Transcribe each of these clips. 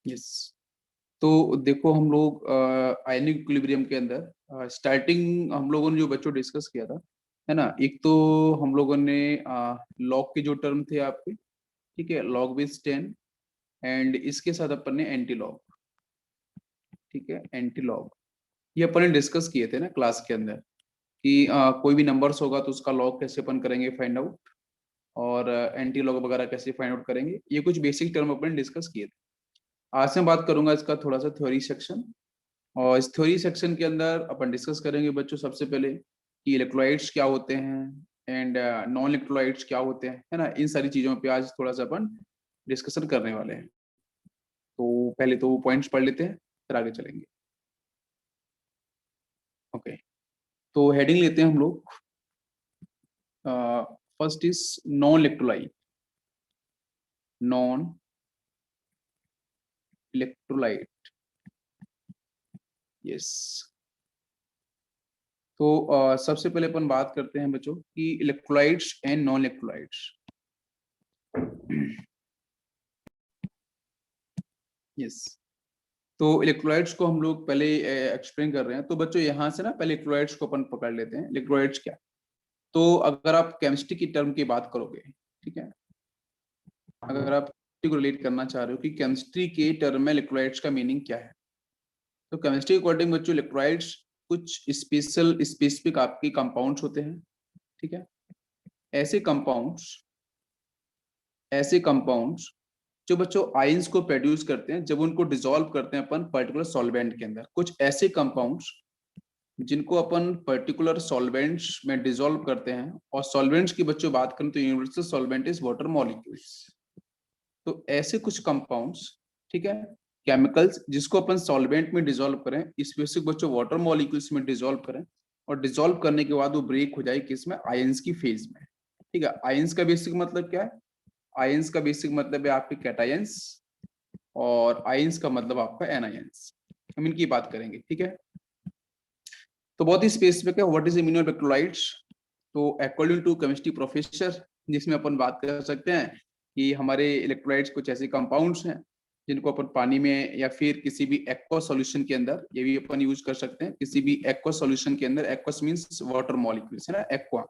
Yes. तो देखो हम लोग आयनिक इक्विलिब्रियम के अंदर स्टार्टिंग हम लोगों ने जो बच्चों डिस्कस किया था, है ना, एक तो हम लोगों ने लॉग के जो टर्म थे आपके, ठीक है, लॉग विथ 10, एंड इसके साथ अपन ने एंटी लॉग, ठीक है, एंटी लॉग, ये अपन ने डिस्कस किए थे ना क्लास के अंदर कि कोई भी नंबर्स होगा तो उसका लॉग कैसे अपन करेंगे फाइंड आउट, और एंटी लॉग वगैरह कैसे फाइंड आउट करेंगे, ये कुछ बेसिक टर्म अपन ने डिस्कस किए थे। आज मैं बात करूंगा इसका थोड़ा सा थ्योरी सेक्शन, और इस थ्योरी सेक्शन के अंदर अपन डिस्कस करेंगे बच्चों सबसे पहले कि इलेक्ट्रोलाइट्स क्या होते हैं एंड नॉन इलेक्ट्रोलाइट्स क्या होते हैं, है ना, इन सारी चीजों पे आज थोड़ा सा अपन डिस्कशन करने वाले हैं। तो पहले तो पॉइंट्स पढ़ लेते हैं, फिर आगे चलेंगे। ओके, तो हेडिंग लेते हैं हम लोग। First is non electrolyte, non electrolyte, yes. तो सबसे पहले अपन बात करते हैं बच्चों कि electrolytes and non electrolytes. Yes, तो इलेक्ट्रोलाइट्स को हम लोग पहले एक्सप्लेन कर रहे हैं, तो बच्चों यहाँ से ना पहले इलेक्ट्रोलाइट्स को अपन पकड़ लेते हैं। इलेक्ट्रोलाइट्स क्या, तो अगर आप केमिस्ट्री की टर्म की बात करोगे, ठीक है, अगर आप को रिलेट करना चाह रहे हो कि केमिस्ट्री के टर्म में इलेक्ट्रोलाइट्स का मीनिंग क्या है, तो केमिस्ट्री के अकॉर्डिंग बच्चों इलेक्ट्रोलाइट्स कुछ स्पेशल स्पेसिफिक आपके कंपाउंड्स होते हैं, ठीक है। ऐसे कंपाउंड्स, ऐसे कंपाउंड्स जो बच्चों आयंस को प्रोड्यूस करते हैं जब उनको डिसॉल्व करते हैं अपन पर्टिकुलर सॉल्वेंट के अंदर। कुछ ऐसे कंपाउंड्स जिनको अपन पर्टिकुलर सॉल्वेंट्स में डिसॉल्व करते हैं, और सॉल्वेंट्स की बच्चों बात करें तो universal solvent is water molecules. तो ऐसे कुछ कंपाउंड्स, ठीक है, केमिकल्स जिसको अपन सॉल्वेंट में डिसॉल्व करें, स्पेसिफिक बच्चों वाटर मॉलिक्यूल्स में डिसॉल्व करें, और डिसॉल्व करने के बाद वो ब्रेक हो जाए किसमें, आयंस की फेज में, ठीक है। आयंस का बेसिक मतलब क्या है, आयंस का बेसिक मतलब है आपके कैटायंस, और आयंस का मतलब आपका एनायंस। हम इनकी बात करेंगे, ठीक है। तो बहुत ही स्पेसिफिक है, व्हाट इज इम्यूनो इलेक्ट्रोलाइट्स। तो अकॉर्डिंग टू केमिस्ट्री प्रोफेसर, जिसमें अपन बात कर सकते हैं कि हमारे इलेक्ट्रोलाइट्स कुछ ऐसे कंपाउंड्स हैं जिनको अपन पानी में या फिर किसी भी एक्वा सॉल्यूशन के अंदर, ये भी अपन यूज कर सकते हैं किसी भी एक्वा सॉल्यूशन के अंदर। एक्वस मींस वाटर मॉलिक्यूल्स, है ना, एक्वा।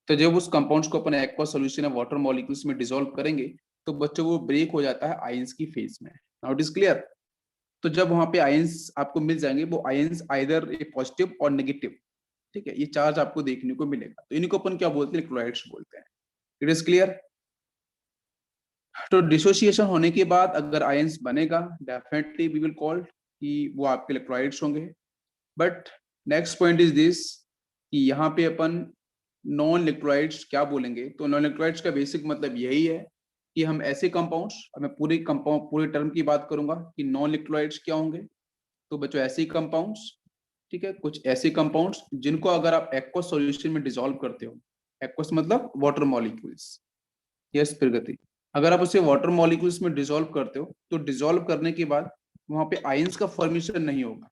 तो जब उस कंपाउंड्स को अपन एक्वा सॉल्यूशन या वाटर मॉलिक्यूल्स में डिसॉल्व करेंगे तो बच्चों वो ब्रेक हो जाता है आयंस की फेज में। Now it is clear. तो जब वहां पे आयंस आपको मिल जाएंगे, वो आयंस आइदर ए पॉजिटिव और नेगेटिव, ठीक है, ये चार्ज आपको देखने को मिलेगा। तो इनको अपन क्या बोलते हैं, इलेक्ट्रोलाइट्स बोलते हैं। It is clear. तो डिसोसिएशन होने के बाद अगर आयंस बनेगा, डेफिनेटली वी विल कॉल कि वो आपके इलेक्ट्रोलाइट्स होंगे। But next point is this कि यहाँ पे अपन नॉन इलेक्ट्रोलाइट्स क्या बोलेंगे, तो नॉन इलेक्ट्रोलाइट्स का बेसिक मतलब यही है कि हम ऐसे कंपाउंड्स, मैं पूरे कंपाउंड पूरे टर्म की बात करूंगा कि नॉन इलेक्ट्रोलाइट्स क्या होंगे। तो बच्चों ऐसे कंपाउंड्स, ठीक है, कुछ ऐसे कंपाउंड्स जिनको अगर आप एक्वस सॉल्यूशन में डिसॉल्व करते हो, एक्वस मतलब वाटर मॉलिक्यूल्स, यस प्रगति, अगर आप उसे वाटर मॉलिक्यूल्स में डिसॉल्व करते हो तो डिसॉल्व करने के बाद वहां पे आयंस का फॉर्मेशन नहीं होगा,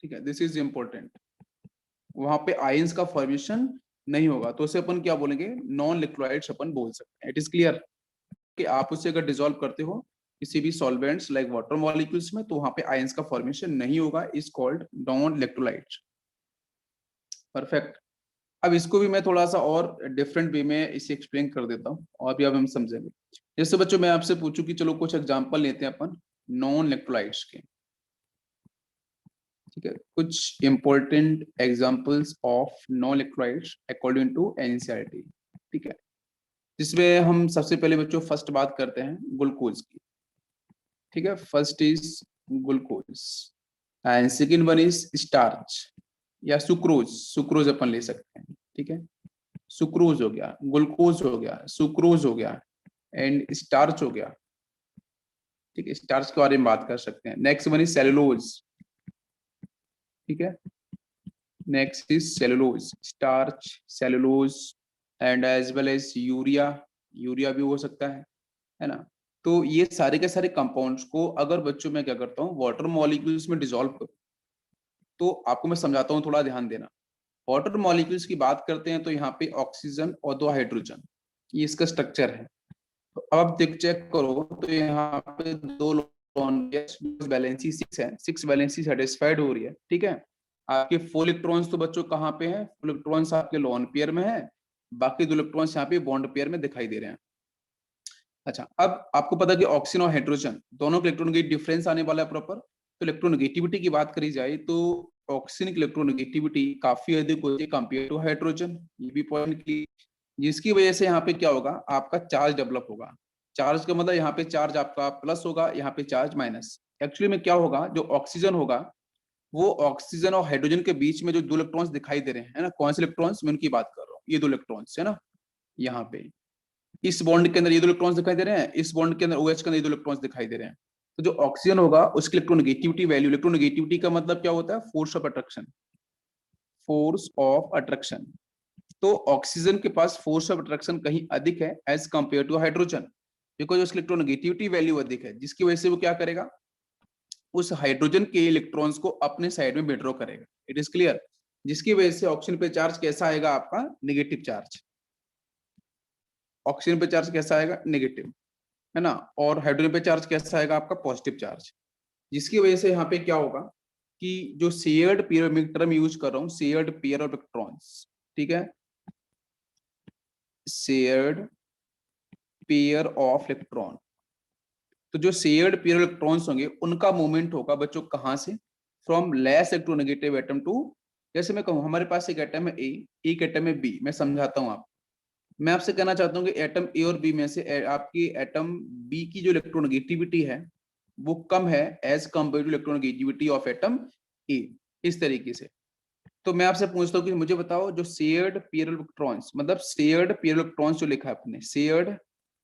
ठीक है, दिस इज इंपॉर्टेंट। वहां पे आयंस का फॉर्मेशन नहीं होगा, तो उसे अपन क्या बोलेंगे, नॉन इलेक्ट्रोलाइट्स अपन बोल सकते हैं। इट इज क्लियर कि आप उसे अगर डिसॉल्व करते हो किसी भी सॉल्वेंट्स लाइक वाटर मॉलिक्यूल्स में, तो वहां पे आयंस का फॉर्मेशन नहीं होगा, is called non electrolytes. Perfect. अब इसको भी मैं थोड़ा सा और डिफरेंट वे में इसे एक्सप्लेन कर देता हूँ, और भी अब हम समझेंगे। जैसे बच्चों मैं आपसे पूछूं कि चलो कुछ एग्जांपल लेते हैं अपन नॉन इलेक्ट्रोलाइट्स के, ठीक है, कुछ important examples of non electrolytes according to NCERT, ठीक है, जिसमें हम सबसे पहले बच्चों फर्स्ट बात करते हैं ग्लूकोज की, ठीक है। First is glucose and second one is starch या सुक्रोज, सुक्रोज अपन ले सकते हैं, ठीक है, सुक्रोज हो गया, ग्लूकोज हो गया, सुक्रोज हो गया, एंड स्टार्च हो गया, ठीक है, स्टार्च के बारे में बात कर सकते हैं। नेक्स्ट वन इज सेलुलोज, ठीक है, next is cellulose, starch, cellulose, and as well as urea, urea भी हो सकता है ना। तो ये सारे के सारे कंपाउंड्स को अगर बच्चों में क्या करता हूँ वाटर मॉलिक्यूल्स में डिसॉल्व करूँ, तो आपको मैं समझाता हूँ, थोड़ा ध्यान देना। वाटर मॉलिक्यूल्स की बात करते हैं तो यहाँ पे ऑक्सीजन और दो हाइड्रोजन, ये इसका स्ट्रक्चर है। तो अब आप देख चेक करो तो यहाँ पे दो वैलेंसी 6 है, 6 वैलेंसी सेटिस्फाइड हो रही है, ठीक है। आपके 4 इलेक्ट्रॉन्स तो बच्चों कहाँ पे हैं? 4 इलेक्ट्रॉन्स आपके लोन पेयर में है, बाकी 2 इलेक्ट्रॉन्स यहाँ पे बॉन्ड पेयर में दिखाई दे रहे हैं। अच्छा, अब आपको पता है कि ऑक्सीजन और हाइड्रोजन दोनों के इलेक्ट्रॉन की डिफरेंस आने वाला है प्रॉपर। तो इलेक्ट्रोनेगेटिविटी की बात करी जाए तो ऑक्सीजन की इलेक्ट्रोनेगेटिविटी काफी अधिक होती है कंपेयर टू हाइड्रोजन, ये भी पॉइंट की, जिसकी वजह से यहाँ पे क्या होगा, आपका चार्ज डेवलप होगा। चार्ज का मतलब यहाँ पे चार्ज आपका प्लस होगा, यहाँ पे चार्ज माइनस। एक्चुअली में क्या होगा, जो ऑक्सीजन होगा वो ऑक्सीजन और हाइड्रोजन के बीच में जो 2 इलेक्ट्रॉन्स दिखाई दे रहे हैं, है ना, कौन से इलेक्ट्रॉन्स, मैं उनकी बात कर रहा हूँ, ये 2 इलेक्ट्रॉन्स है ना, यहाँ पे इस बॉन्ड के अंदर ये 2 इलेक्ट्रॉन्स दिखाई दे रहे हैं, इस बॉन्ड के अंदर OH के अंदर ये 2 इलेक्ट्रॉन्स दिखाई दे रहे हैं। तो जो ऑक्सीजन होगा उसकी इलेक्ट्रोनेगेटिविटी वैल्यू, इलेक्ट्रोनेगेटिविटी का मतलब क्या होता है, force of attraction, force of attraction. तो ऑक्सीजन के पास फोर्स ऑफ अट्रैक्शन कहीं अधिक है as compare to hydrogen, because उसकी इलेक्ट्रोनेगेटिविटी वैल्यू अधिक है, जिसकी वजह से वो क्या करेगा, उस हाइड्रोजन के इलेक्ट्रॉन्स को अपने साइड में विड्रॉ करेगा। It is clear. जिसकी वजह से ऑक्सीजन पे चार्ज कैसा आएगा, आपका नेगेटिव चार्ज। ऑक्सीजन पे चार्ज कैसा आएगा, नेगेटिव, है ना, और हाइड्रोजन पे चार्ज कैसा आएगा, आपका पॉजिटिव चार्ज। जिसकी वजह से यहाँ पे क्या होगा कि जो शेयर्ड पेयर, मैं टर्म यूज कर रहा हूँ, शेयर्ड पेयर ऑफ इलेक्ट्रॉन्स, ठीक है, शेयर्ड पेयर ऑफ इलेक्ट्रॉन। तो जो शेयर्ड पेयर इलेक्ट्रॉन्स होंगे उनका मूवमेंट होगा बच्चों कहां से, from less electronegative atom to, जैसे मैं कहूँ हमारे पास एक एटम है ए, एक एटम है बी, मैं समझाता हूँ आप। मैं आपसे कहना चाहता हूँ कि एटम ए और बी में से आपकी एटम बी की जो इलेक्ट्रोनेगेटिविटी है वो कम है as compare to electronegativity of atom A, इस तरीके से। तो मैं आपसे पूछता हूँ कि मुझे बताओ जो शेयर्ड पेयर इलेक्ट्रॉन्स, मतलब शेयर्ड पेयर इलेक्ट्रॉन्स जो लिखा है आपने, शेयर्ड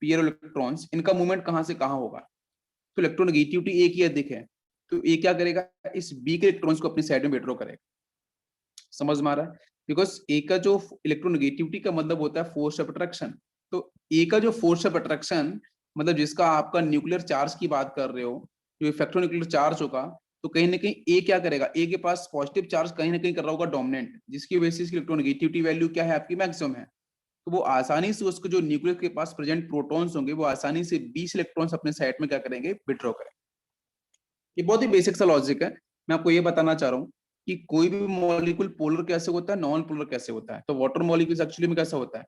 पेयर इलेक्ट्रॉन्स, इनका मूवमेंट कहां से कहां होगा। तो इलेक्ट्रोनेगेटिविटी ए की अधिक है, तो ए क्या करेगा, इस बी के इलेक्ट्रॉन्स को अपनी साइड में विड्रॉ करेगा। समझ में आ रहा है, बिकॉज ए का जो इलेक्ट्रोनेगेटिविटी का मतलब होता है फोर्स ऑफ अट्रैक्शन। तो ए का जो फोर्स ऑफ अट्रैक्शन, मतलब जिसका आपका न्यूक्लियर चार्ज की बात कर रहे हो, जो इफेक्ट्रोन्यूक्लियर चार्ज होगा, तो कहीं ना कहीं ए क्या करेगा, ए के पास पॉजिटिव चार्ज कहीं ना कहीं कर रहा होगा डोमिनेंट, जिसकी वजह से इसकी इलेक्ट्रोनेगेटिविटी वैल्यू क्या है, आपकी मैक्सिमम है। तो वो आसानी से उसको जो न्यूक्लियस के पास प्रेजेंट प्रोटॉन्स होंगे वो आसानी से 20 इलेक्ट्रॉन्स अपने साइड में क्या करेंगे, विड्रॉ करेंगे। ये बहुत ही बेसिक सा लॉजिक है। मैं आपको ये बताना चाह रहा हूँ कि कोई भी मॉलिक्यूल पोलर कैसे होता है, नॉन पोलर कैसे होता है। तो वाटर मॉलिक्यूल्स एक्चुअली में कैसा होता है,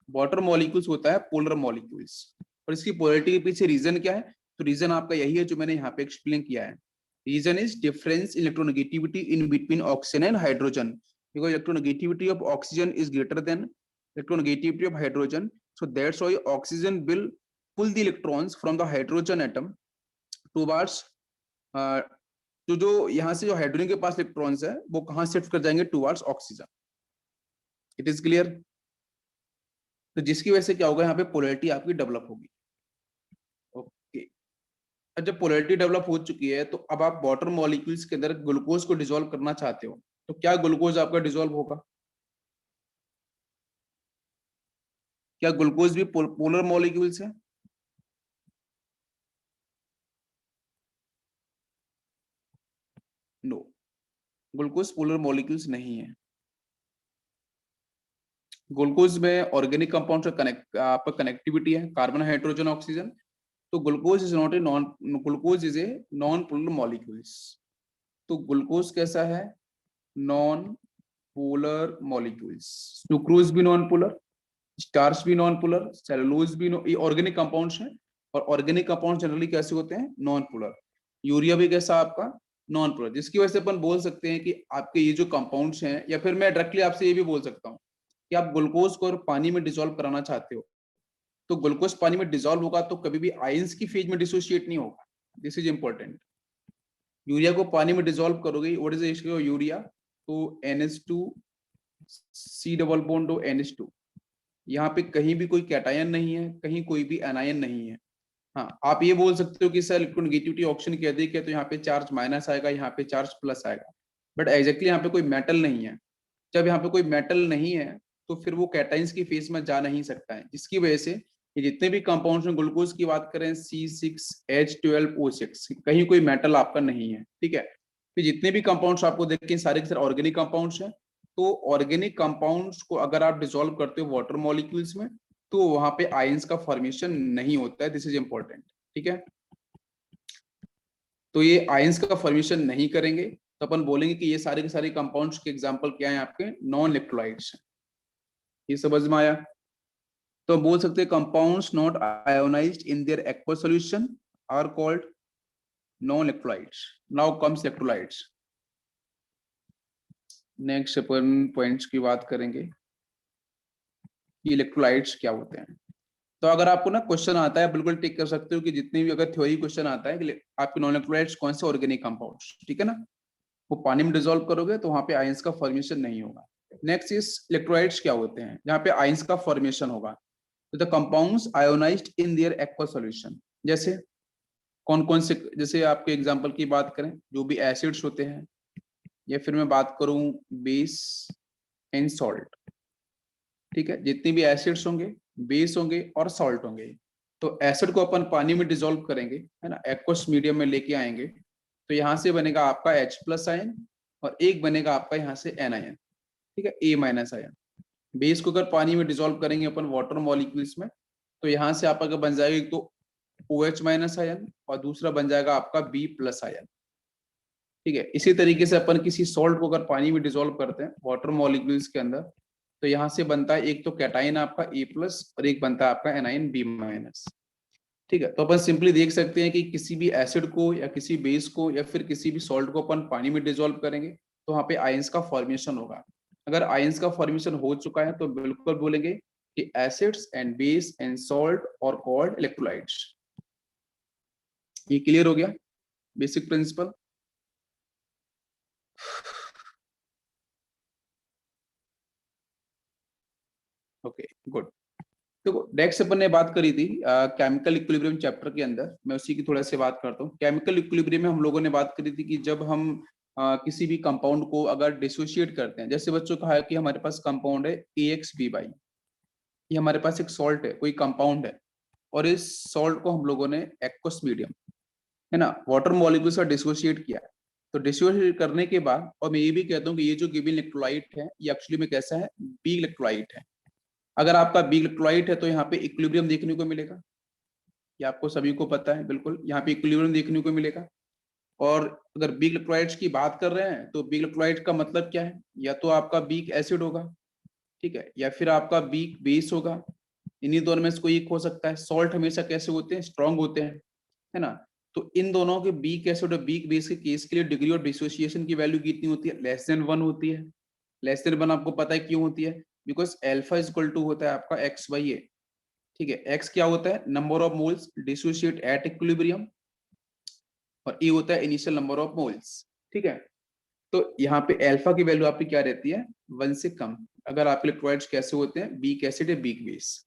वाटर मॉलिक्यूल्स होता है पोलर मॉलिक्यूल्स। और इसकी पोलरिटी के पीछे रीजन क्या है, तो रीजन आपका यही है जो मैंने यहाँ पे एक्सप्लेन किया है। Reason is difference in electronegativity in between oxygen and hydrogen, because electronegativity of oxygen is greater than electronegativity of hydrogen, so that's why oxygen will pull the electrons from the hydrogen atom towards तो जो यहाँ से जो hydrogen के पास electrons है वो कहाँ shift कर जाएंगे, towards oxygen. It is clear. तो जिसकी वजह से क्या होगा, यहाँ पे पोलैरिटी आपकी डेवलप होगी। ओके, जब पोलैरिटी डेवलप हो चुकी है तो अब आप वाटर मॉलिक्यूल्स के अंदर ग्लूकोज को डिसॉल्व करना चाहते हो, तो क्या ग्लूकोज आपका डिसॉल्व होगा, क्या ग्लूकोज भी पोलर मॉलिक्यूल्स है। नो, ग्लूकोज पोलर मॉलिक्यूल्स नहीं है। ग्लूकोज में ऑर्गेनिक कंपाउंड से कनेक्ट आपका कनेक्टिविटी है, कार्बन हाइड्रोजन ऑक्सीजन। तो glucose is not a non, glucose is a non polar molecules. तो ग्लूकोज कैसा है, नॉन पोलर मॉलिक्यूल्स। सुक्रोज भी नॉन पोलर, स्टार्च भी नॉन पोलर, सेलुलोज भी ये ऑर्गेनिक कंपाउंड्स हैं। और ऑर्गेनिक कंपाउंड जनरली कैसे होते हैं, नॉन पोलर। यूरिया भी कैसा आपका, नॉन पोलर। जिसकी वजह से अपन बोल सकते हैं कि आपके ये जो कंपाउंड्स हैं, या फिर मैं डायरेक्टली आपसे ये भी बोल सकता हूँ कि आप ग्लूकोज को पानी में डिसॉल्व कराना चाहते हो, तो ग्लूकोज पानी में डिसॉल्व होगा तो कभी भी आयंस की फेज में डिसोशिएट नहीं होगा। This is important. यूरिया को पानी में डिसॉल्व करोगे, व्हाट इज द यूरिया, तो NH2 C double bond NH2, यहाँ पे कहीं भी कोई कैटायन नहीं है, कहीं कोई भी एनायन नहीं है। हाँ, आप ये बोल सकते हो कि सर इलेक्ट्रोनेगेटिविटी ऑक्सीजन की अधिक है तो यहाँ पे चार्ज माइनस आएगा, यहाँ पे चार्ज प्लस आएगा, बट एग्जैक्टली यहाँ पे कोई मेटल नहीं है। जब यहाँ पे कोई मेटल नहीं है तो फिर वो कैटाइंस की फेज में जा नहीं सकता है, जिसकी वजह से ये जितने भी कंपाउंड्स में ग्लूकोज की बात करें C6H12O6, कहीं कोई मेटल आपका नहीं है, ठीक है। तो जितने भी कंपाउंड्स आपको देख के सारे के सारे ऑर्गेनिक कंपाउंड्स हैं। तो ऑर्गेनिक कंपाउंड्स को अगर आप डिसॉल्व करते हो वाटर मॉलिक्यूल्स में तो वहां पे आयंस का फॉर्मेशन नहीं होता है। दिस इज इंपॉर्टेंट, ठीक है। तो ये आयंस का फॉर्मेशन नहीं करेंगे, तो अपन बोलेंगे कि ये सारे के सारे कंपाउंड्स के एग्जांपल क्या है आपके, नॉन इलेक्ट्रोलाइट्स। ये समझ में आया? तो बोल सकते हैं compounds not ionized in their aqua solution are called non electrolytes. Now comes electrolytes. Next अपन पॉइंट्स की बात करेंगे कि इलेक्ट्रोलाइट्स क्या होते हैं। तो अगर आपको ना क्वेश्चन आता है, बिल्कुल टिक कर सकते हो कि जितने भी अगर थ्योरी क्वेश्चन आता है कि आपके नॉन इलेक्ट्रोलाइट्स कौन से ऑर्गेनिक कंपाउंड्स, ठीक है ना, वो पानी में डिसॉल्व करोगे तो वहां पे आयंस का फॉर्मेशन नहीं होगा। नेक्स्ट इज इलेक्ट्रोलाइट्स क्या होते हैं, जहाँ पे आयंस का फॉर्मेशन होगा। तो the compounds ionised in their aqua solution, जैसे कौन कौन से, जैसे आपके एग्जांपल की बात करें, जो भी एसिड्स होते हैं, या फिर मैं बात करूं बेस एंड सॉल्ट, ठीक है, जितने भी एसिड्स होंगे, बेस होंगे और सॉल्ट होंगे। तो एसिड को अपन पानी में डिसॉल्व करेंगे, है ना, एक्वस मीडियम में लेके आएंगे, तो यहाँ से बनेगा आपका H प्लस आयन और एक बनेगा आपका यहाँ से एन आयन, ठीक है, A माइनस आयन। बेस को अगर पानी में डिसॉल्व करेंगे अपन वाटर मॉलिक्यूल्स में, तो यहाँ से आपका बन जाएगा एक तो OH माइनस आयन और दूसरा बन जाएगा आपका B प्लस आयन, ठीक है। इसी तरीके से अपन किसी सॉल्ट को अगर पानी में डिसॉल्व करते हैं वाटर मॉलिक्यूल्स के अंदर, तो यहाँ से बनता है एक तो कैटाइन आपका A प्लस और एक बनता है आपका एनाइन B माइनस, ठीक है। तो अपन सिंपली देख सकते हैं कि किसी भी एसिड को या किसी बेस को या फिर किसी भी सॉल्ट को अपन पानी में डिसॉल्व करेंगे तो वहां पे आयंस का फॉर्मेशन होगा। अगर आयंस का फॉर्मेशन हो चुका है तो बिल्कुल बोलेंगे कि acids and base and salt और कॉल्ड इलेक्ट्रोलाइट्स। ये क्लियर हो गया बेसिक प्रिंसिपल? Okay good. देखो नेक्स्ट अपन ने बात करी थी केमिकल इक्विलिब्रियम चैप्टर के अंदर, मैं उसी की थोड़ा सी बात करता हूँ। केमिकल इक्विलिब्रियम में हम लोगों ने बात करी थी कि जब हम किसी भी कंपाउंड को अगर डिसोशिएट करते हैं, जैसे बच्चों कहा है कि हमारे पास कंपाउंड है AXB, ये हमारे पास एक सॉल्ट है, कोई कंपाउंड है, और इस सॉल्ट को हम लोगों ने एक्वस मीडियम, है ना, वाटर मॉलिक्यूल से डिसोशिएट किया है। तो डिसोशिएट करने के बाद, और मैं ये भी कहता हूँ कि ये जो गिवन इलेक्ट्रोलाइट है ये एक्चुअली में कैसा है, बी इलेक्ट्रोलाइट है। अगर आपका बी इलेक्ट्रोलाइट है तो यहाँ पे इक्विलिब्रियम देखने को मिलेगा, ये आपको सभी को पता है, बिल्कुल यहाँ पे इक्विलिब्रियम देखने को मिलेगा। और अगर बी इलेक्ट्रोलाइट्स की बात कर रहे हैं तो बी इलेक्ट्रोलाइट का मतलब क्या है, या तो आपका बीक एसिड होगा, ठीक है, या फिर आपका बीक बेस होगा, इन्हीं दोनों में से कोई एक हो सकता है। सॉल्ट हमेशा कैसे होते हैं, स्ट्रॉन्ग होते हैं, है ना। तो इन दोनों के बीक एसिड और बीक बेस के केस के लिए डिग्री ऑफ डिसोसिएशन की वैल्यू कितनी होती है, लेस देन 1 होती है। लेस देन 1 आपको पता है क्यों होती है, because alpha is equal to होता है आपका x/a, ठीक है। x क्या होता है, number of moles dissociate at equilibrium, और ए होता है इनिशियल नंबर ऑफ मोल्स, ठीक है। तो यहाँ पे अल्फा की वैल्यू आपकी क्या रहती है, 1 से कम। अगर आपके इलेक्ट्रोलाइट्स कैसे होते हैं, बीक एसिड है बीक बेस।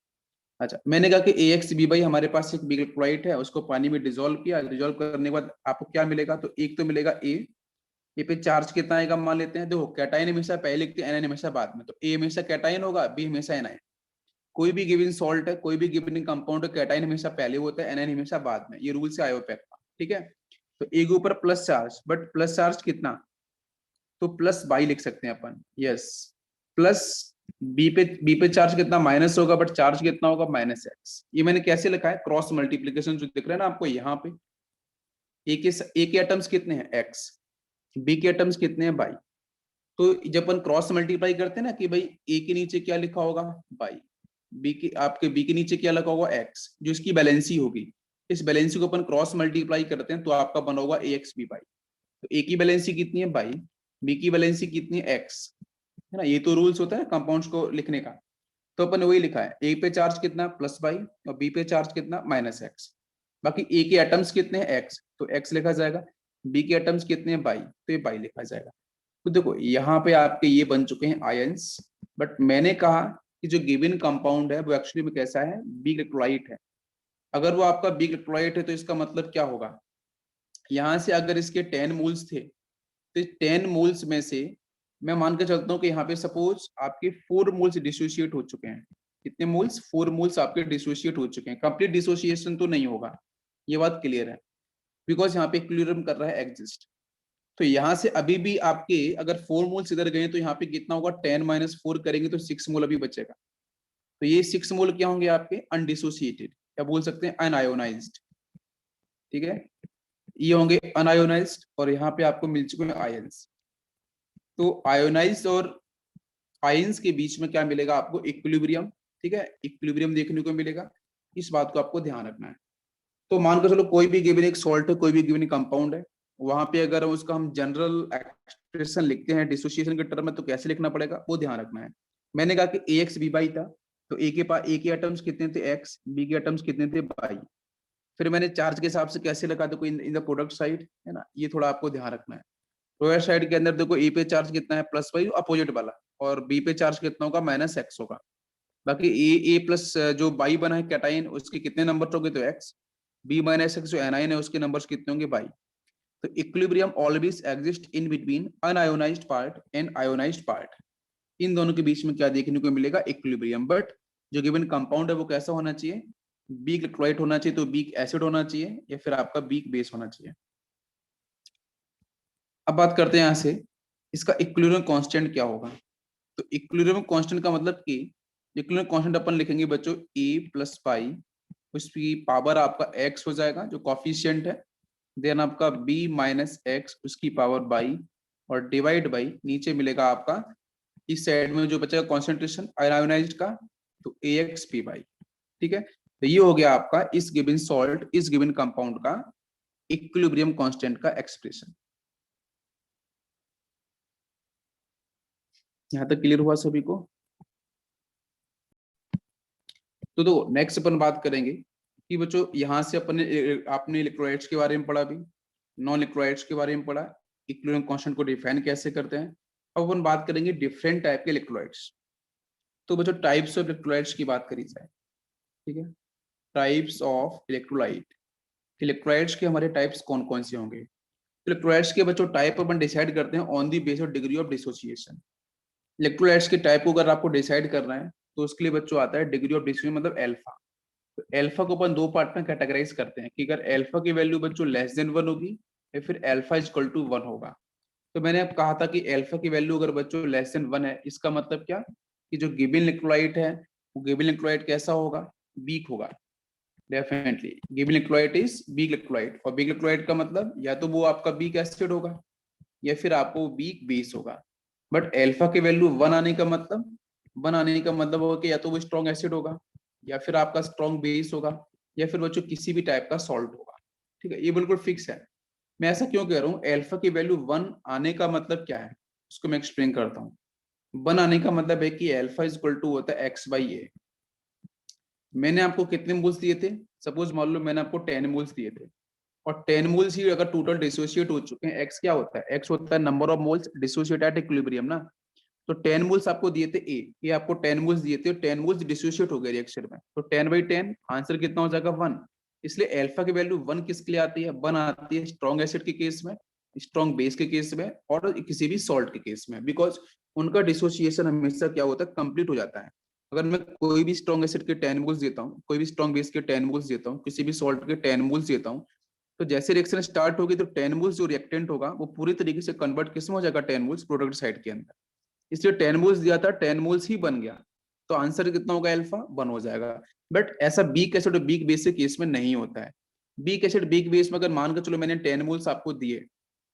अच्छा, मैंने कहा कि AXB हमारे पास एक बीक इलेक्ट्रोलाइट है, उसको पानी में डिसॉल्व किया, डिसॉल्व करने के बाद आपको क्या मिलेगा, तो एक तो मिलेगा ए पे चार्ज कितना आएगा मान लेते हैं। देखो कैटाइन हमेशा पहले लिखते हैं, एनायन हमेशा बाद में, तो ए हमेशा कैटाइन होगा, बी हमेशा एनायन। कोई भी गिवन सॉल्ट है, कोई भी गिवन कंपाउंड है, कैटाइन हमेशा पहले होता है, एनायन हमेशा बाद में, ये रूल से आया हुआ, ठीक है। तो ए के ऊपर plus charge, but plus charge कितना, तो प्लस बाई लिख सकते हैं अपन, यस। प्लस बी पे चार्ज कितना, माइनस होगा, बट चार्ज कितना होगा, -x। ये मैंने कैसे लिखा है, क्रॉस मल्टीप्लीकेशन जो दिख रहा है ना आपको यहाँ पे, ए के एटम्स कितने हैं x, बी के एटम्स कितने हैं बाई। तो जब अपन क्रॉस मल्टीप्लाई करते हैं ना कि भाई ए के नीचे क्या लिखा होगा, बाई, बी के आपके बी के नीचे क्या लिखा होगा, x, जो इसकी बैलेंसी होगी। इस बैलेंसी को अपन क्रॉस मल्टीप्लाई करते हैं तो आपका बना होगा AXB। तो ए की बैलेंसी कितनी है बाई, बी की बैलेंसी कितनी है x, है ना। ये तो रूल्स होता है कंपाउंड्स को लिखने का। तो अपन वही लिखा है, ए पे चार्ज कितना प्लस बाई और बी पे चार्ज कितना -x। बाकी ए के एटम्स कितने हैं x, तो x लिखा जाएगा। बी के एटम्स कितने हैं बाई, तो ये बाई लिखा जाएगा। तो देखो यहाँ पे आपके ये बन चुके हैं आयंस, बट मैंने कहा कि जो गिवन कंपाउंड है वो एक्चुअली में कैसा है, बीक इलेक्ट्रोलाइट है। अगर वो आपका बीक इलेक्ट्रोलाइट है तो इसका मतलब क्या होगा, यहाँ से अगर इसके 10 मोल्स थे तो 10 मोल्स में से मैं मान के चलता हूँ कि यहाँ पे सपोज आपके 4 मोल्स डिसोशिएट हो चुके हैं। कितने मोल्स, 4 मोल्स आपके डिसोशिएट हो चुके हैं। कंप्लीट डिसोसिएशन तो नहीं होगा, ये बात क्लियर है, बिकॉज यहाँ पे इक्विलिब्रियम कर रहा है एग्जिस्ट। तो यहाँ से अभी भी आपके अगर 4 मोल्स इधर गए तो यहाँ पे कितना होगा, 10 - 4 करेंगे तो 6 मोल अभी बचेगा। तो ये 6 मोल क्या होंगे आपके, अनडिसोसिएटेड, या बोल सकते हैं अनआयोनाइज्ड, ठीक है। ये होंगे अनआयोनाइज्ड और यहाँ पे आपको मिल चुके हैं आयंस। तो आयोनाइज्ड और आयंस के बीच में क्या मिलेगा आपको, इक्विलिब्रियम। ठीक है, इक्विलिब्रियम देखने को मिलेगा, इस बात को आपको ध्यान रखना है। तो मान कर चलो कोई भी गिवन एक सॉल्ट है, कोई भी गिवन कंपाउंड है, वहां पे अगर उसका हम जनरल एक्सप्रेशन लिखते हैं डिसोसिएशन के टर्म में, तो कैसे लिखना पड़ेगा वो ध्यान रखना है। मैंने कहा कि AX B/Y था, तो ए के पास ए के एटम्स कितने थे X, B के एटम्स कितने थे Y। फिर मैंने चार्ज के हिसाब से कैसे लगा, देखो इन द प्रोडक्ट साइड है ना, ये थोड़ा आपको ध्यान रखना है। लोअर साइड के अंदर देखो ए पे चार्ज कितना है +Y अपोजिट वाला, और बी पे चार्ज कितना होगा -X होगा। बाकी ए प्लस जो बाई बना है कैटाइन, उसके कितने नंबर होंगे, तो एक्स। B-X जो एनाइन है उसके नंबर्स कितने होंगे, बाई। तो equilibrium always exist in between unionised part and ionised part. इन दोनों के बीच में क्या देखने को मिलेगा, इक्विलिब्रियम। बट जो गिवन कंपाउंड है वो कैसा होना चाहिए, वीक इलेक्ट्रोलाइट होना चाहिए, तो वीक एसिड होना चाहिए, या फिर आपका वीक बेस होना चाहिए। अब बात करते हैं यहाँ से इसका इक्विलिब्रियम कांस्टेंट क्या होगा। तो इक्विलिब्रियम कांस्टेंट का मतलब कि इक्विलिब्रियम कांस्टेंट अपन लिखेंगे बच्चों A + पाई, उसकी पावर आपका x हो जाएगा जो कॉफिशिएंट है, देन आपका B-X उसकी पावर बाई, और डिवाइड बाई नीचे मिलेगा आपका इस साइड में जो बचेगा कॉन्सेंट्रेशन आयोनाइज्ड का, तो AX P/Y। ठीक है, तो ये हो गया आपका इस गिवन सॉल्ट, इस गिवन कंपाउंड का इक्विलिब्रियम कांस्टेंट का एक्सप्रेशन। यहां तक क्लियर हुआ सभी को। तो नेक्स्ट अपन बात करेंगे कि बच्चों यहाँ से अपन ने आपने इलेक्ट्रोलाइट्स के बारे में पढ़ा, भी नॉन इलेक्ट्रोलाइट्स के बारे में पढ़ा, इक्विलिब्रियम कांस्टेंट को डिफाइन कैसे करते हैं। अब अपन बात करेंगे डिफरेंट टाइप के इलेक्ट्रोलाइट्स। तो बच्चों टाइप्स ऑफ इलेक्ट्रोलाइट्स की बात करी जाए, ठीक है, टाइप्स ऑफ इलेक्ट्रोलाइट। इलेक्ट्रोलाइट्स के हमारे टाइप्स कौन कौन से होंगे। इलेक्ट्रोलाइट्स के बच्चों टाइप अपन डिसाइड करते हैं on the base of degree of dissociation. Electrolytes के टाइप को अगर आपको डिसाइड करना है तो उसके लिए बच्चों आता है डिग्री ऑफ डिसोसिएशन, मतलब एल्फा। तो एल्फा को अपन दो पार्ट में कैटेगराइज करते हैं कि अगर एल्फा की वैल्यू बच्चों <1 होगी या फिर एल्फा = 1 होगा। तो मैंने अब कहा था कि एल्फा की वैल्यू अगर बच्चों <1 है, इसका मतलब क्या कि जो गिवन इलेक्ट्रोलाइट है वो गिवन इलेक्ट्रोलाइट कैसा होगा, वीक होगा। Definitely given electrolyte is weak electrolyte, और वीक इलेक्ट्रोलाइट का मतलब या तो वो आपका वीक एसिड होगा या फिर आपको वीक बेस होगा। बट एल्फा की वैल्यू 1 आने का मतलब होगा कि या तो वो स्ट्रॉन्ग एसिड होगा या फिर आपका स्ट्रॉन्ग बेस होगा या फिर बच्चों किसी भी टाइप का सॉल्ट होगा। ठीक है, ये बिल्कुल फिक्स है। मैं ऐसा क्यों कह रहा हूँ, एल्फा की वैल्यू 1 आने का मतलब क्या है उसको मैं एक्सप्लेन करता हूँ। 1 आने का मतलब है कि एल्फा = होता है x/a। मैंने आपको कितने मोल्स दिए थे, सपोज मान लो मैंने आपको 10 मोल्स दिए थे, और 10 मोल्स ही अगर टोटल डिसोशिएट हो चुके हैं, x क्या होता है, x होता है number of moles dissociate at equilibrium ना। तो 10 मोल्स आपको दिए थे ये आपको 10 मोल्स दिए थे, और 10 मोल्स डिसोशिएट हो गए रिएक्शन में, तो 10/10 आंसर कितना हो जाएगा 1। इसलिए एल्फा की वैल्यू 1 किसके लिए आती है, 1 आती है स्ट्रॉन्ग एसिड के केस में, स्ट्रॉन्ग बेस के केस में, और किसी भी सॉल्ट के केस में, बिकॉज उनका डिसोसिएशन हमेशा क्या होता है, कंप्लीट हो जाता है। अगर मैं कोई भी स्ट्रॉन्ग एसिड के 10 मोल्स देता हूँ, कोई भी स्ट्रॉन्ग बेस के 10 मोल्स देता हूँ, किसी भी सॉल्ट के 10 मोल्स देता हूँ, तो जैसे रिएक्शन स्टार्ट होगी तो 10 मोल्स जो रिएक्टेंट होगा वो पूरी तरीके से कन्वर्ट किस में हो जाएगा, 10 मोल्स प्रोडक्ट साइड के अंदर। इसलिए 10 मोल्स दिया था, 10 मोल्स ही बन गया, तो आंसर कितना होगा, अल्फा 1 हो जाएगा। बट ऐसा बीक एसिड और बीक बेस के केस में नहीं होता है। बीक एसिड बीक बेस में अगर मान कर चलो मैंने 10 मोल्स आपको दिए,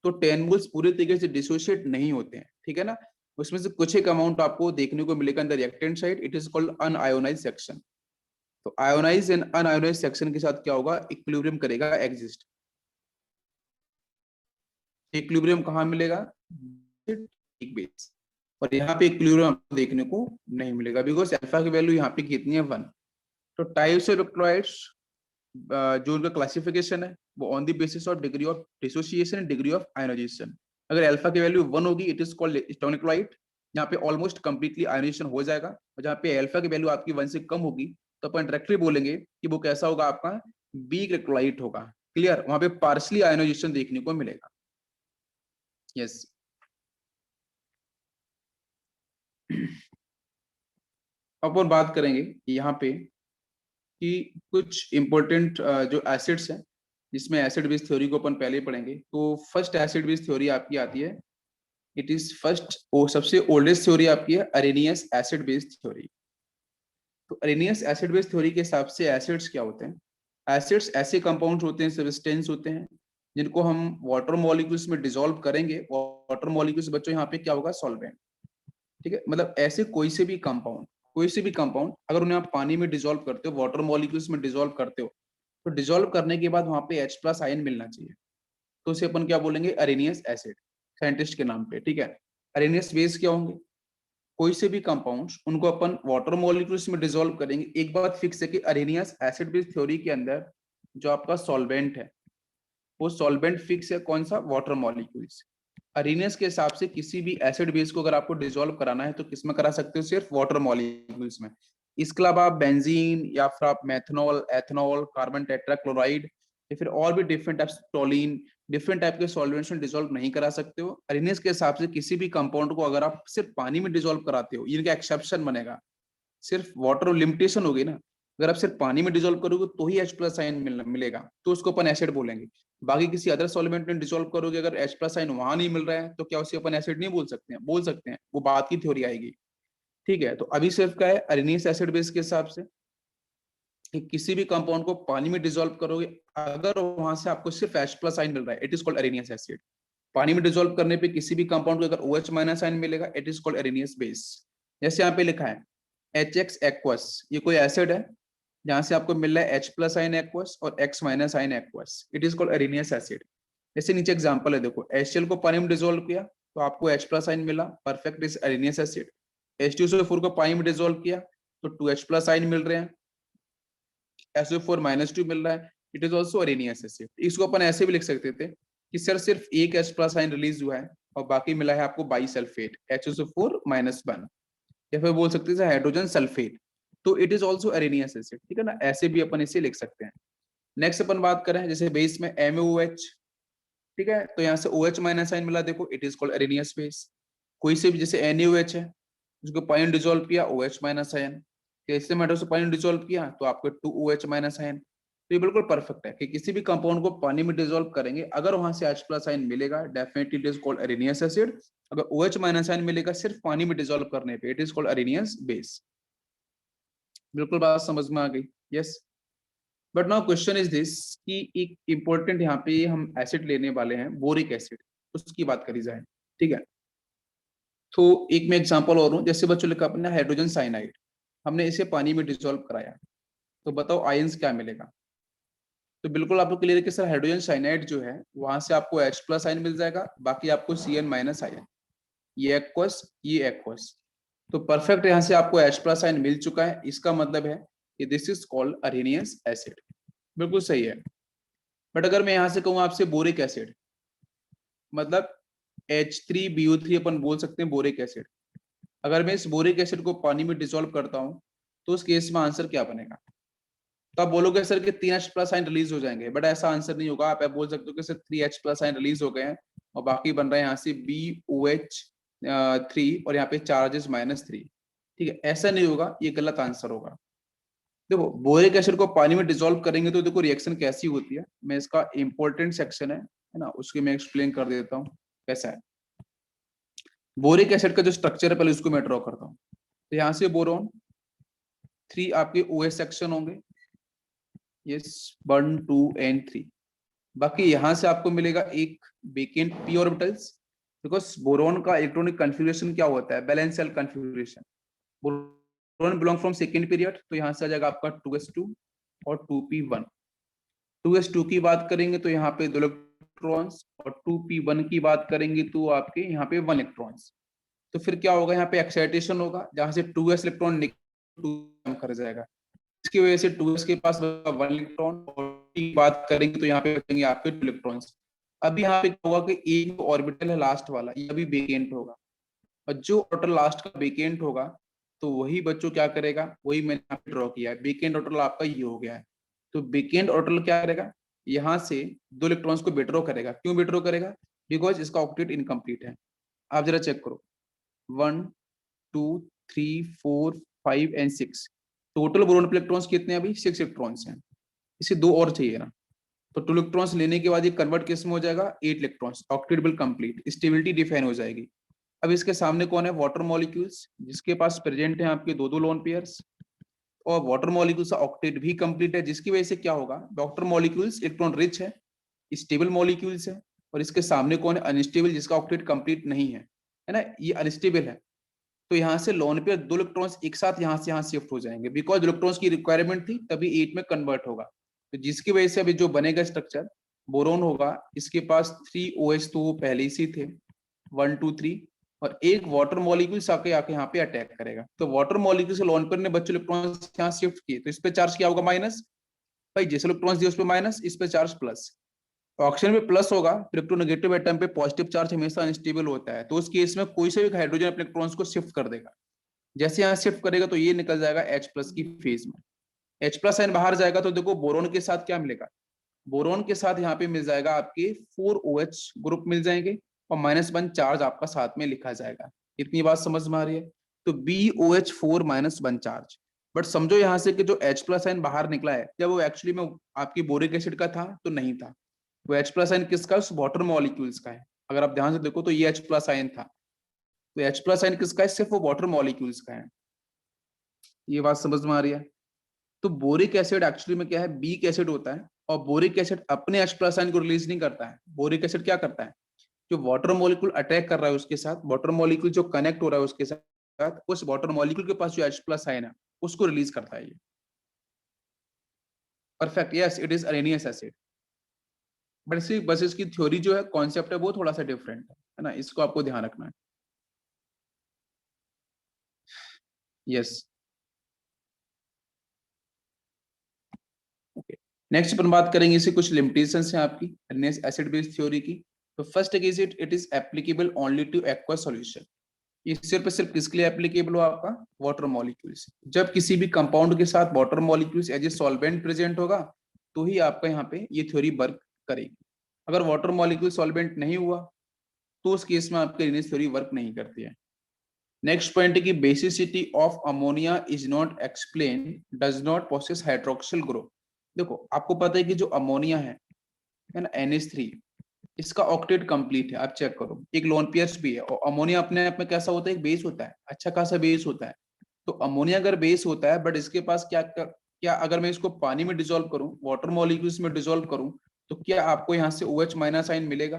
तो 10 मोल्स पूरे तरीके से डिसोशिएट नहीं होते हैं, ठीक है ना। उसमें से कुछ एक अमाउंट आपको देखने को मिलेगा in the reactant side, it is called unionised section. तो आयोनाइज एंड अनआयोनाइज्ड सेक्शन के साथ क्या होगा, इक्विलिब्रियम करेगा एग्जिस्ट। इक्विलिब्रियम कहाँ मिलेगा, बीक बेस। और यहाँ पे इक्विलिब्रियम आपको देखने को नहीं मिलेगा, बिकॉज अल्फा की वैल्यू यहाँ पे कितनी है, 1। तो टाइप्स ऑफ इलेक्ट्रोलाइट्स जो उनका क्लासिफिकेशन है वो on the basis of degree of dissociation and degree of ionization. अगर अल्फा की वैल्यू 1 होगी it is called strong electrolyte, यहाँ पे ऑलमोस्ट कंप्लीटली आयोनाइजेशन हो जाएगा। और जहाँ पे अल्फा की वैल्यू आपकी 1 से कम होगी तो अपन डायरेक्टली बोलेंगे कि वो कैसा होगा, आपका वीक इलेक्ट्रोलाइट होगा। क्लियर, वहां पे पार्शली आयोनाइजेशन देखने को मिलेगा। यस अब और बात करेंगे यहाँ पे कि कुछ इंपॉर्टेंट जो एसिड्स हैं, जिसमें एसिड बेस थ्योरी को अपन पहले ही पढ़ेंगे। तो फर्स्ट एसिड बेस थ्योरी आपकी आती है, इट इज फर्स्ट सबसे ओल्डेस्ट थ्योरी आपकी है अरेनियस एसिड बेस थ्योरी। तो अरेनियस एसिड बेस थ्योरी के हिसाब से एसिड्स क्या होते हैं, एसिड्स ऐसे कंपाउंड्स होते हैं, सब्सटेंस होते हैं जिनको हम वाटर मॉलिक्यूल्स में डिसॉल्व करेंगे, वाटर मॉलिक्यूल्स बच्चों यहाँ पे क्या होगा, सॉल्वेंट। ठीक है, मतलब ऐसे कोई से भी कंपाउंड अगर उन्हें आप पानी में डिसॉल्व करते हो, वाटर मॉलिक्यूल्स में डिसॉल्व करते हो, तो डिसॉल्व करने के बाद वहां पे H+ आयन मिलना चाहिए, तो उसे अपन क्या बोलेंगे, अरेनियस एसिड, साइंटिस्ट के नाम पे। ठीक है, अरेनियस बेस क्या होंगे, कोई से भी कंपाउंड्स, उनको अपन वाटर मॉलिक्यूल्स में डिसॉल्व करेंगे। एक बात फिक्स है कि अरेनियस एसिड बेस थ्योरी के अंदर जो आपका सॉल्वेंट है, वो सॉल्वेंट फिक्स है, कौन सा, वाटर मॉलिक्यूल्स। अरेनियस के हिसाब से किसी भी एसिड बेस को अगर आपको डिसॉल्व कराना है तो किस में करा सकते हो, सिर्फ वाटर मॉलिक्यूल्स में। इसके अलावा आप बेंजीन या फिर आप मेथनॉल, एथनॉल, कार्बन टेट्राक्लोराइड या फिर और भी different types, toluene, different type के सॉल्वेंट्स में डिसॉल्व नहीं करा सकते हो। अरेनियस के हिसाब से किसी भी कंपाउंड को अगर आप सिर्फ पानी में डिसॉल्व कराते हो, इनका एक्सेप्शन बनेगा, सिर्फ वाटर लिमिटेशन होगी ना, अगर आप सिर्फ पानी में डिसॉल्व करोगे तो ही H+ आयन मिलेगा, तो उसको अपन एसिड बोलेंगे। बाकी किसी अदर सॉल्वेंट में डिसॉल्व करोगे, अगर H+ आयन वहां नहीं मिल रहा है, तो क्या उसे अपन एसिड नहीं बोल सकते हैं, बोल सकते हैं, वो बात की थ्योरी आएगी। ठीक है, तो अभी सिर्फ क्या है, अरेनियस एसिड बेस के हिसाब से कि किसी भी कंपाउंड को पानी में डिसॉल्व करोगे, अगर वहां से आपको सिर्फ H+ आयन मिल रहा है, it is called Arrhenius acid. पानी में डिसॉल्व करने पे किसी भी कंपाउंड को अगर OH- आयन मिलेगा, it is called Arrhenius base. जैसे यहाँ पे लिखा है HX एक्वस, ये कोई एसिड है जहां से आपको मिल रहा है H+ आयन एक्वस और X- ion aqueous, it is called Arrhenius acid. जैसे नीचे एग्जांपल है, देखो HCl को पानी में डिसॉल्व किया तो आपको H+ आयन मिला, perfect, is Arrhenius acid. H2SO4 को पानी में डिसॉल्व किया तो 2H+ आयन मिल रहे हैं, SO4- मिल रहा है, it is also Arrhenius acid. इसको अपन ऐसे भी लिख सकते थे कि सर सिर्फ एक H+ आयन रिलीज हुआ है और बाकी मिला है आपको बाइसल्फेट, HSO4-1, या फिर बोल सकते हैं हाइड्रोजन सल्फेट, तो it is also Arrhenius acid. ठीक है ना, ऐसे भी अपन इसे लिख सकते हैं। नेक्स्ट अपन बात करें, जैसे बेस में MaOH, ठीक है, तो यहाँ से OH- आयन मिला, देखो it is called Arrhenius base. कोई से भी जैसे NaOH है, उसको पानी डिसॉल्व किया, OH- आयन, कैल्शियम हाइड्रोक्साइड से पानी डिसॉल्व किया तो आपको 2OH- आयन। तो ये बिल्कुल परफेक्ट है कि किसी भी कंपाउंड को पानी में डिसॉल्व करेंगे, अगर वहां से H+ आयन मिलेगा, definitely it is called Arrhenius acid. अगर OH- आयन मिलेगा सिर्फ पानी में डिसॉल्व करने पे, it is called Arrhenius base. बिल्कुल बात समझ में आ गई, yes. But now question is this कि एक इंपॉर्टेंट यहाँ पे हम एसिड लेने वाले हैं, बोरिक एसिड, उसकी बात करी जाए। ठीक है, तो एक मैं एग्जांपल और हूँ, जैसे बच्चों लिखा अपने हाइड्रोजन साइनाइड, हमने इसे पानी में डिसॉल्व कराया, तो बताओ आयंस क्या मिलेगा। तो बिल्कुल आपको क्लियर है कि सर हाइड्रोजन साइनाइड जो है वहां से आपको H+ आयन मिल जाएगा, बाकी आपको Cn- आयन, ये एक्वस, ये एक्वस। तो परफेक्ट यहाँ से आपको H+ आयन मिल चुका है, इसका मतलब है कि this is called Arrhenius acid. बिल्कुल सही है। बट अगर मैं यहाँ से कहूँ आपसे बोरिक एसिड, मतलब H3BO3 अपन बोल सकते हैं बोरिक एसिड, अगर मैं इस बोरिक एसिड को पानी में डिसॉल्व करता हूँ तो उस केस में आंसर क्या बनेगा। तो आप बोलोगे सर कि 3H+ आयन रिलीज हो जाएंगे, बट ऐसा आंसर नहीं होगा। आप बोल सकते हो कि सर 3H+ आयन रिलीज हो गए हैं और बाकी बन रहा है यहाँ से BOH3 और यहाँ पे चार्जेस -3। ठीक है, ऐसा नहीं होगा, ये गलत आंसर होगा। देखो बोरिक एसिड को पानी में डिसॉल्व करेंगे तो देखो रिएक्शन कैसी होती है, मैं इसका इंपॉर्टेंट सेक्शन है ना, उसकी मैं एक्सप्लेन कर देता हूँ कैसा है। बोरिक एसिड का जो स्ट्रक्चर है पहले उसको मैं ड्रॉ करता हूँ। तो यहाँ से बोरोन 3 आपके OH सेक्शन होंगे, यस, 1 2 एंड 3। बाकी यहाँ से आपको मिलेगा एक vacant p orbitals, because boron का इलेक्ट्रॉनिक कन्फिग्रेशन क्या होता है, valence shell configuration. Boron belong from second period, तो यहाँ से आ जाएगा आपका 2s2 और 2p1। 2s2 की बात करेंगे तो यहाँ पे 2 इलेक्ट्रॉन्स, और 2p1 की बात करेंगे तो आपके यहाँ पे 1 इलेक्ट्रॉन्स। तो फिर क्या होगा, यहाँ पे एक्साइटेशन होगा जहां से 2s इलेक्ट्रॉन कर जाएगा, इसकी वजह से 2s के पास 1 इलेक्ट्रॉन, और की बात करेंगे तो यहाँ पे बचेंगे आपके 2 इलेक्ट्रॉन्स। अभी यहाँ पे क्या होगा कि एक ऑर्बिटल है लास्ट वाला, ये अभी वेकेंट होगा, और जो ऑर्बिटल लास्ट का वेकेंट होगा तो वही बच्चों क्या करेगा, वही मैंने यहाँ पे ड्रॉ किया है, वेकेंट ऑर्बिटल आपका ये हो गया है। तो वेकेंट ऑर्बिटल क्या करेगा, यहाँ से 2 इलेक्ट्रॉन्स को विड्रॉ करेगा। क्यों विड्रॉ करेगा, बिकॉज इसका ऑक्टेट इनकम्प्लीट है। आप जरा चेक करो, 1 2 3 4 5 एंड 6, टोटल बोरोन पे इलेक्ट्रॉन्स कितने हैं, अभी 6 इलेक्ट्रॉन्स हैं, इसे 2 और चाहिए ना। तो 2 इलेक्ट्रॉन्स लेने के बाद ये कन्वर्ट किस में हो जाएगा, 8 electrons, octet bill complete, stability define हो जाएगी। अब इसके सामने कौन है, वाटर मॉलिक्यूल्स, जिसके पास प्रेजेंट है आपके 2 लोन पेयर्स, और वाटर मॉलिक्यूल्स का ऑक्टेट भी कंप्लीट है, जिसकी वजह से क्या होगा, वाटर मॉलिक्यूल्स इलेक्ट्रॉन रिच है स्टेबल मॉलिक्यूल्स है, और इसके सामने कौन है, अनस्टेबल, जिसका ऑक्टेट कंप्लीट नहीं है ना, ये अनस्टेबल है। तो यहाँ से लोन पेयर 2 इलेक्ट्रॉन्स एक साथ यहाँ से यहाँ शिफ्ट हो जाएंगे, बिकॉज इलेक्ट्रॉन्स की रिक्वायरमेंट थी, तभी 8 में कन्वर्ट होगा। तो जिसकी वजह से अभी जो बनेगा स्ट्रक्चर बोरोन होगा, इसके पास 3 OH तो वो पहले ही थे, 1 2 3, और एक वाटर मॉलिक्यूल आके आके यहाँ पे अटैक करेगा। तो वाटर मॉलिक्यूल से लोन पेयर ने बच्चे इलेक्ट्रॉन्स यहाँ शिफ्ट किए, तो इस पे चार्ज क्या होगा, माइनस। भाई जैसे इलेक्ट्रॉन्स दिए उस पे माइनस, इस पे चार्ज प्लस। ऑक्सीजन में प्लस होगा, इलेक्ट्रोनेगेटिव एटम पे पॉजिटिव चार्ज हमेशा अनस्टेबल होता है, तो उस केस में कोई से भी हाइड्रोजन अपने इलेक्ट्रॉन्स को शिफ्ट कर देगा। जैसे यहाँ शिफ्ट करेगा तो ये निकल जाएगा H+ की फेज में। H+ साइन बाहर जाएगा तो देखो बोरोन के साथ क्या मिलेगा, बोरोन के साथ यहाँ पे मिल जाएगा आपके 4 OH ग्रुप मिल जाएंगे, और -1 चार्ज आपका साथ में लिखा जाएगा। इतनी बात समझ में आ रही है। तो BOH4 -1 चार्ज। बट समझो यहाँ से कि जो H+ साइन बाहर निकला है, जब वो एक्चुअली में आपकी बोरिक एसिड का था तो नहीं था, वो H+ साइन किसका, उस वाटर मॉलिक्यूल्स का है। अगर आप ध्यान से देखो तो ये H+ साइन था, तो H+ साइन किसका है, सिर्फ वो वाटर मॉलिक्यूल्स का है। ये बात समझ में आ रही है। तो बोरिक एसिड एक्चुअली में क्या है, वीक एसिड होता है, और बोरिक एसिड अपने H+ आयन को रिलीज नहीं करता है। बोरिक एसिड क्या करता है, जो वाटर मॉलिक्यूल अटैक कर रहा है उसके साथ, वाटर मॉलिक्यूल जो कनेक्ट हो रहा है उसके साथ, उस वाटर मॉलिक्यूल के पास जो H+ आयन है उसको रिलीज करता है ये। Perfect, yes it is Arrhenius acid. But इसकी थ्योरी जो है, कॉन्सेप्ट है, वो थोड़ा सा डिफरेंट है ना, इसको आपको ध्यान रखना है। Yes, okay. नेक्स्ट अपन बात करेंगे, इसे कुछ लिमिटेशंस हैं आपकी अरेनियस एसिड बेस्ड थ्योरी की। तो first is it is applicable only to aqua solution. ये सिर्फ किसके लिए एप्लीकेबल हो, आपका वाटर मॉलिक्यूल्स। जब किसी भी कंपाउंड के साथ water molecules as a solvent present होगा, तो ही आपका यहाँ पे ये थ्योरी वर्क करेगी। अगर वाटर मॉलिक्यूल सॉल्वेंट नहीं हुआ, तो उस केस में आपकी अरेनियस थ्योरी वर्क नहीं करती है। नेक्स्ट पॉइंट है कि basicity of ammonia is not explain, does not possess hydroxyl group. देखो आपको पता है कि जो अमोनिया है ना, NH3, इसका ऑक्टेट कंप्लीट है। आप चेक करो, एक लोन पेयर्स भी है, और अमोनिया अपने आप में कैसा होता है, एक बेस होता है, अच्छा खासा बेस होता है। तो अमोनिया अगर बेस होता है, बट इसके पास क्या अगर मैं इसको पानी में डिसॉल्व करूं, वाटर मॉलिक्यूल्स में डिसॉल्व करूं, तो क्या आपको यहाँ से OH- आयन मिलेगा?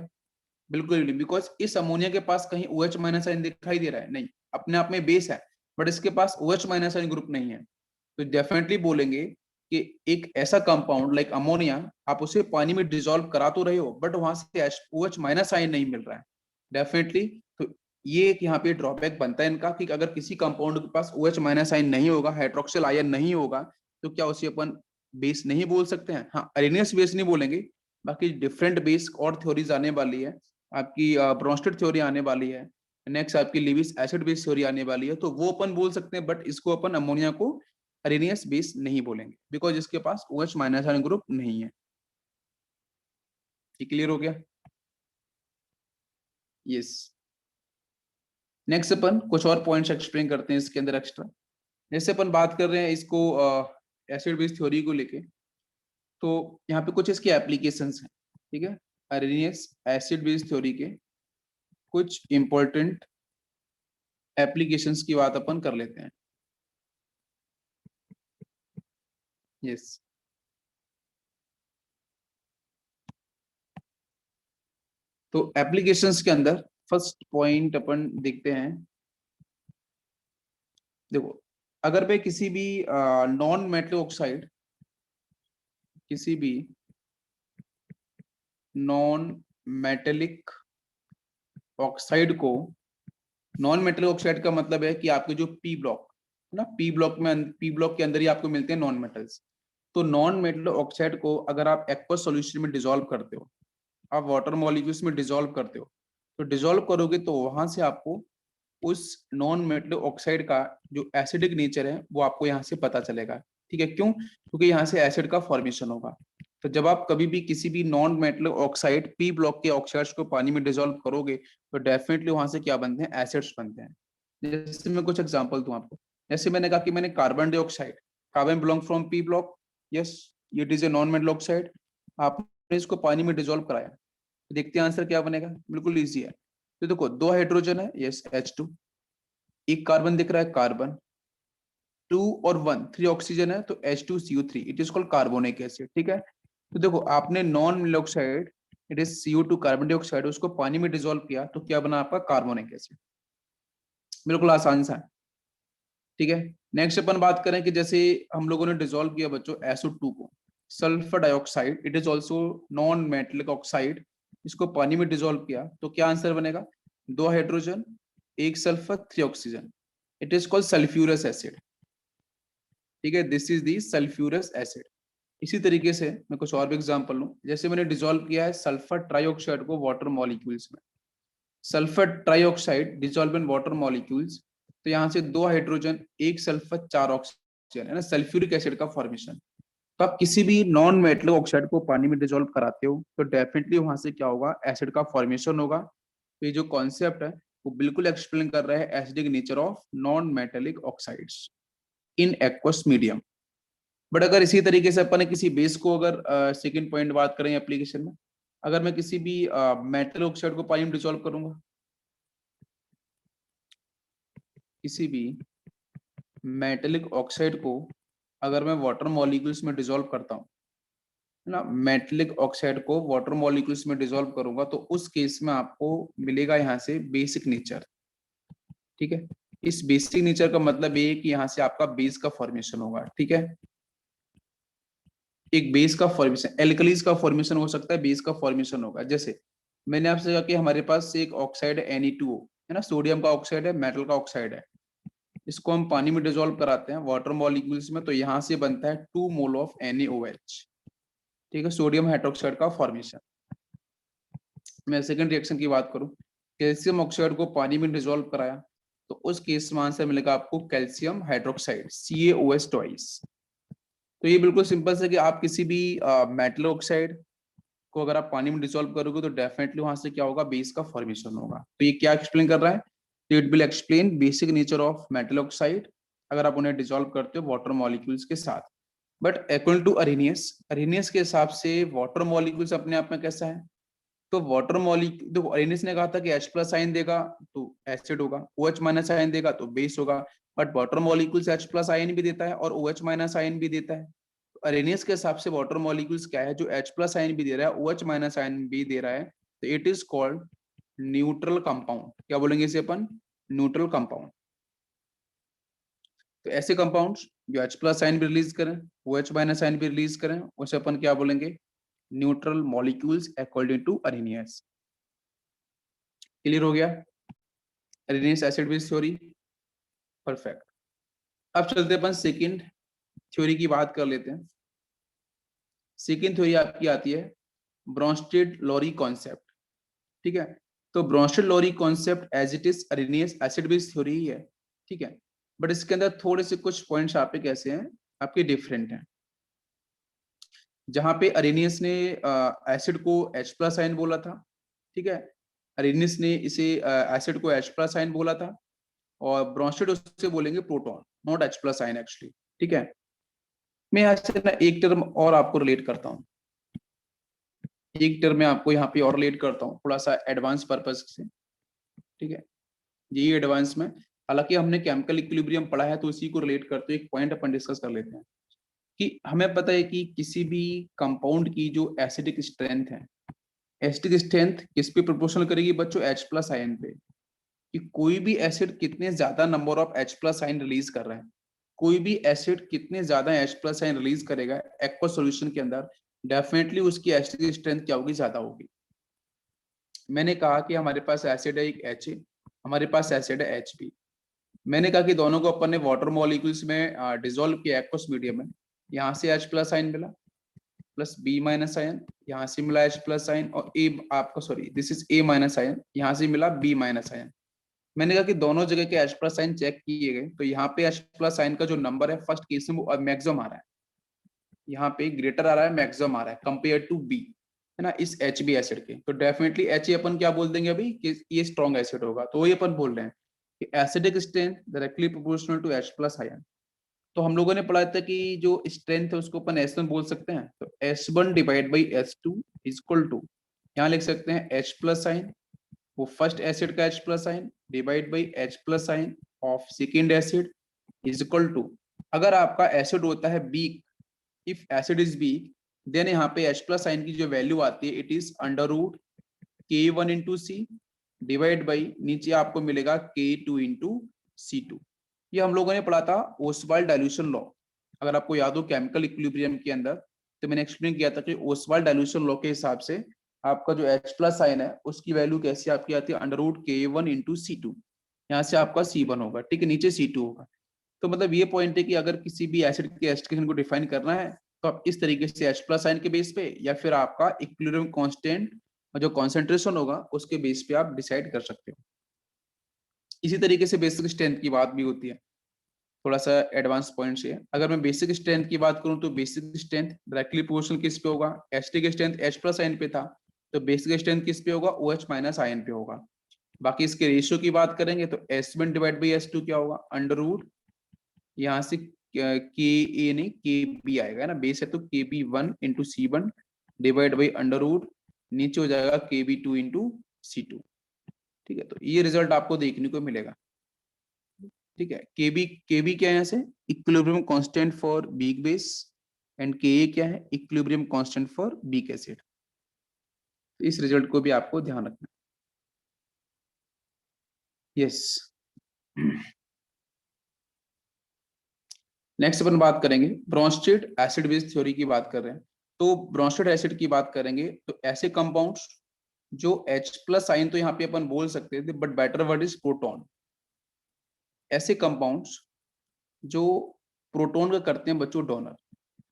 बिल्कुल नहीं, बिकॉज इस अमोनिया के पास कहीं OH- आयन दिखाई दे रहा है नहीं, अपने आप में बेस है, बट इसके पास OH- आयन ग्रुप नहीं है। तो डेफिनेटली बोलेंगे कि एक ऐसा कंपाउंड लाइक अमोनिया, आप उसे पानी में डिसॉल्व करा तो रहे हो, बट वहां से OH- आयन नहीं मिल रहा है डेफिनेटली। तो ये एक यहाँ पे ड्रॉबैक बनता है इनका, कि अगर किसी कंपाउंड के पास OH- आयन नहीं होगा, हाइड्रोक्सिल आयन नहीं होगा, तो क्या उसे अपन बेस नहीं बोल सकते हैं? हाँ, अरेनियस बेस नहीं बोलेंगे, बाकी डिफरेंट बेस और थ्योरीज आने वाली है। आपकी ब्रोंस्टेड थ्योरी आने वाली है, नेक्स्ट आपकी लिविस एसिड बेस थ्योरी आने वाली है, तो वो अपन बोल सकते हैं, बट इसको अपन अमोनिया को अरेनियस बेस नहीं बोलेंगे, बिकॉज इसके पास OH- आयन ग्रुप नहीं है। ये क्लियर हो गया? यस। नेक्स्ट अपन कुछ और पॉइंट्स एक्सप्लेन करते हैं इसके अंदर एक्स्ट्रा। जैसे अपन बात कर रहे हैं इसको एसिड बेस थ्योरी को लेके, तो यहाँ पे कुछ इसकी एप्लीकेशंस हैं, ठीक है। अरेनियस एसिड बेस थ्योरी के कुछ इंपॉर्टेंट एप्लीकेशंस की बात अपन कर लेते हैं। यस, तो एप्लीकेशंस के अंदर फर्स्ट पॉइंट अपन देखते हैं। देखो, अगर मैं किसी भी नॉन मेटल ऑक्साइड, किसी भी नॉन मेटेलिक ऑक्साइड को, नॉन मेटल ऑक्साइड का मतलब है कि आपके जो पी ब्लॉक है ना, पी ब्लॉक के अंदर ही आपको मिलते हैं नॉन मेटल्स। तो नॉन मेटल ऑक्साइड को अगर आप एक्वस सॉल्यूशन में डिसॉल्व करते हो, आप वाटर मॉलिक्यूल्स में डिसॉल्व करते हो, तो डिसॉल्व करोगे तो वहां से आपको उस नॉन मेटल ऑक्साइड का जो एसिडिक नेचर है वो आपको यहाँ से पता चलेगा। ठीक है, क्यों? क्योंकि यहाँ से एसिड का फॉर्मेशन होगा। तो जब आप कभी भी किसी भी non metal oxide P block के ऑक्साइड्स को पानी में डिसॉल्व करोगे, तो डेफिनेटली वहां से क्या बनते हैं, एसिड्स बनते हैं। जैसे मैं कुछ एग्जांपल दूं आपको, जैसे मैंने कहा कि मैंने carbon dioxide, carbon belong from P block, yes it is a non metal oxide. आपने इसको पानी में डिसॉल्व कराया, देखते हैं आंसर क्या बनेगा, बिल्कुल इजी है। तो देखो, 2 हाइड्रोजन है, यस H2, एक कार्बन दिख रहा है, कार्बन 2 और 1, 3 ऑक्सीजन है, तो H2CO3, it is called carbonic acid. ठीक है, तो देखो आपने non metal oxide it is CO2 carbon dioxide, उसको पानी में डिसॉल्व किया तो क्या बना आपका कार्बोनिक एसिड। बिल्कुल आसान सा है, ठीक है। नेक्स्ट अपन बात करें कि जैसे हम लोगों ने डिसॉल्व किया बच्चों SO2 को, sulphur dioxide, it is also non metallic oxide, इसको पानी में डिसॉल्व किया तो क्या आंसर बनेगा, 2 hydrogen 1 sulphur 3 oxygen, it is called sulphurous acid, ठीक है। This is the sulphurous acid. इसी तरीके से मैं कुछ और भी एग्जांपल लूं, जैसे मैंने डिसॉल्व किया है सल्फर ट्राइऑक्साइड को वाटर मॉलिक्यूल्स में, sulphur trioxide dissolve in water molecules, तो यहाँ से 2 हाइड्रोजन 1 सल्फर 4 ऑक्सीजन, है ना, सल्फ्यूरिक एसिड का फॉर्मेशन। तो आप किसी भी नॉन मेटलिक ऑक्साइड को पानी में डिसॉल्व कराते हो तो डेफिनेटली वहां से क्या होगा, एसिड का फॉर्मेशन होगा। तो ये जो कॉन्सेप्ट है वो बिल्कुल एक्सप्लेन कर रहा है acidic nature of non metallic oxides in aqueous medium. But अगर इसी तरीके से अपन ने किसी बेस को, अगर सेकंड पॉइंट बात करें एप्लीकेशन में, अगर मैं किसी भी मेटल ऑक्साइड को पानी में डिसॉल्व करूंगा, किसी भी मेटेलिक ऑक्साइड को अगर मैं वाटर मॉलिक्यूल्स में डिसॉल्व करता हूँ, है ना, मेटेलिक ऑक्साइड को वाटर मॉलिक्यूल्स में डिसॉल्व करूंगा तो उस केस में आपको मिलेगा यहाँ से बेसिक नेचर, ठीक है। इस बेसिक नेचर का मतलब ये है कि यहाँ से आपका बेस का फॉर्मेशन होगा, ठीक है। एक बेस का फॉर्मेशन, एल्कलीज का फॉर्मेशन हो सकता है, बेस का फॉर्मेशन होगा। जैसे मैंने आपसे कहा कि हमारे पास एक ऑक्साइड है Na2O, है ना, सोडियम का ऑक्साइड है, मेटल का ऑक्साइड है, इसको हम पानी में डिसॉल्व कराते हैं वाटर मॉलिक्यूल्स में तो यहाँ से बनता है 2 मोल ऑफ NaOH, ठीक है, सोडियम हाइड्रोक्साइड का फॉर्मेशन। मैं सेकंड रिएक्शन की बात करूं, कैल्शियम ऑक्साइड को पानी में डिसॉल्व कराया तो उस केस में आंसर मिलेगा आपको कैल्शियम हाइड्रोक्साइड CaOH ट्वाइस। तो ये बिल्कुल सिंपल है कि आप किसी भी मेटल ऑक्साइड को अगर आप पानी में डिसॉल्व करोगे तो डेफिनेटली वहां से क्या होगा, बेस का फॉर्मेशन होगा। तो ये क्या एक्सप्लेन कर रहा है, तो it will explain basic nature of metal oxide अगर आप उन्हें डिसॉल्व करते हो वाटर मॉलिक्यूल्स के साथ। बट अकॉर्डिंग टू अरेनियस के हिसाब से वाटर मॉलिक्यूल्स अपने आप में कैसा है, तो वाटर मॉलिक्यूल, तो अरेनियस ने कहा था कि H प्लस आयन देगा तो एसिड होगा, OH माइनस आयन देगा तो बेस होगा, but water molecules H plus ion भी देता है और OH माइनस आयन भी देता है। तो अरेनियस के हिसाब से वाटर मॉलिक्यूल्स क्या है, जो H प्लस आयन भी दे रहा है, OH माइनस आयन भी दे रहा है, तो it is called neutral compound. क्या बोलेंगे इसे अपन, न्यूट्रल कंपाउंड। तो ऐसे कंपाउंड्स जो H प्लस आयन भी रिलीज करें, OH माइनस आयन भी रिलीज करें, उसे अपन क्या बोलेंगे, neutral molecules according to Arrhenius. Clear हो गया Arrhenius acid base theory, perfect. अब चलते अपन सेकंड थ्योरी की बात कर लेते हैं। सेकंड थ्योरी आपकी आती है ब्रोंस्टेड लोरी कॉन्सेप्ट, ठीक है। तो Bronsted Lowry concept as it is Arrhenius acid base theory ही है, ठीक है, बट इसके अंदर थोड़े से कुछ पॉइंट्स आपके कैसे हैं, आपके डिफरेंट हैं। जहां पे अरेनियस ने एसिड को H प्लस आयन बोला था, ठीक है, अरेनियस ने इसे एसिड को H प्लस आयन बोला था, और ब्रोंस्टेड उससे बोलेंगे proton, not H plus ion actually, ठीक है। मैं यहाँ से ना एक टर्म और आपको रिलेट करता हूँ, एक टर्म में आपको यहाँ पे और रिलेट करता हूँ थोड़ा सा एडवांस पर्पस से, ठीक है, यही एडवांस में, हालांकि हमने केमिकल इक्विलिब्रियम पढ़ा है तो इसी को रिलेट करते हुए एक पॉइंट अपन डिस्कस कर लेते हैं कि हमें पता है कि किसी भी कंपाउंड की जो एसिडिक स्ट्रेंथ है, एसिडिक स्ट्रेंथ किस पे प्रोपोर्शनल करेगी बच्चों, H प्लस आयन पे, कि कोई भी एसिड कितने ज्यादा number of H plus ion release कर रहा है, कोई भी एसिड कितने ज्यादा H प्लस आयन रिलीज करेगा एक्वस सॉल्यूशन के अंदर, डेफिनेटली उसकी एसिडिक स्ट्रेंथ क्या होगी, ज्यादा होगी। मैंने कहा कि हमारे पास एसिड है एक H, हमारे पास एसिड है HB। मैंने कहा कि दोनों को अपन ने वाटर मॉलिक्यूल्स में डिसॉल्व किया एक्वस मीडियम में, यहाँ से H प्लस आयन मिला प्लस B माइनस आयन, यहाँ से मिला H प्लस आयन, और A आपका sorry this is A minus ion, यहाँ से मिला B माइनस आयन। मैंने कहा कि दोनों जगह के H प्लस आयन चेक किए गए तो यहाँ पे H प्लस आयन का जो नंबर है फर्स्ट केस में वो मैक्सिमम आ रहा है, यहाँ पे ग्रेटर आ रहा है, मैक्सिमम आ रहा है कंपेयर टू B, है ना, इस HB एसिड के। तो डेफिनेटली H अपन क्या बोल देंगे अभी कि ये स्ट्रॉन्ग एसिड होगा, तो वही अपन बोल रहे हैं कि acidic strength directly proportional to H plus ion. तो हम लोगों ने पढ़ा था कि जो स्ट्रेंथ है उसको अपन S1 बोल सकते हैं, तो S1 divide by S2 equal to, यहाँ लिख सकते हैं H प्लस आयन, वो फर्स्ट एसिड का H plus ion divide by H plus ion of second acid is equal to, अगर आपका एसिड होता है weak, if acid is weak then यहाँ पे H प्लस आइन की जो वैल्यू आती है it is under root K1 into C divide by नीचे आपको मिलेगा K2 इंटू C2। ये हम लोगों ने पढ़ा था ओसवाल्ड डाइल्यूशन लॉ। अगर आपको याद हो केमिकल इक्विलिब्रियम के अंदर तो मैंने एक्सप्लेन किया था कि ओसवाल्ड डाइल्यूशन लॉ के हिसाब से आपका जो H प्लस आइन है उसकी वैल्यू कैसी आपकी आती है under root K1 into C2। यहाँ से आपका C1 होगा, ठीक है, नीचे C2 होगा। तो मतलब ये पॉइंट है कि अगर किसी भी एसिड के एस्टिकेशन को डिफाइन करना है तो आप इस तरीके से H प्लस आयन के बेस पे या फिर आपका इक्विलिब्रियम कांस्टेंट जो कॉन्सेंट्रेशन होगा उसके बेस पे आप डिसाइड कर सकते हो। इसी तरीके से बेसिक स्ट्रेंथ की बात भी होती है, थोड़ा सा एडवांस पॉइंट से। अगर मैं बेसिक स्ट्रेंथ की बात करूं तो बेसिक स्ट्रेंथ डायरेक्टली प्रोपोर्शनल किस पे होगा, acidic strength H plus ion पे था तो बेसिक स्ट्रेंथ किस पे होगा, OH माइनस आयन पे होगा। बाकी इसके रेशियो की बात करेंगे तो S1 डिवाइड बाई S2 क्या होगा, अंडर रूट यहाँ से के ए नहीं के बी आएगा ना, बेस है तो K B 1 into C1 divide by under root नीचे हो जाएगा के बी 2 इंटू C2। ठीक है, तो ये रिजल्ट आपको देखने को मिलेगा। ठीक है, के बी क्या है, यहाँ से equilibrium constant for weak base and के ए क्या है, equilibrium constant for weak acid. तो इस रिजल्ट को भी आपको ध्यान रखना। यस, नेक्स्ट अपन बात करेंगे ब्रोंस्टेड एसिड बेस थ्योरी की बात कर रहे हैं। तो ब्रोंस्टेड एसिड की बात करेंगे तो ऐसे कंपाउंड्स जो H प्लस आइन तो यहाँ पे अपन बोल सकते थे but better word is proton. ऐसे कंपाउंड्स जो प्रोटॉन का करते हैं बच्चों डोनर,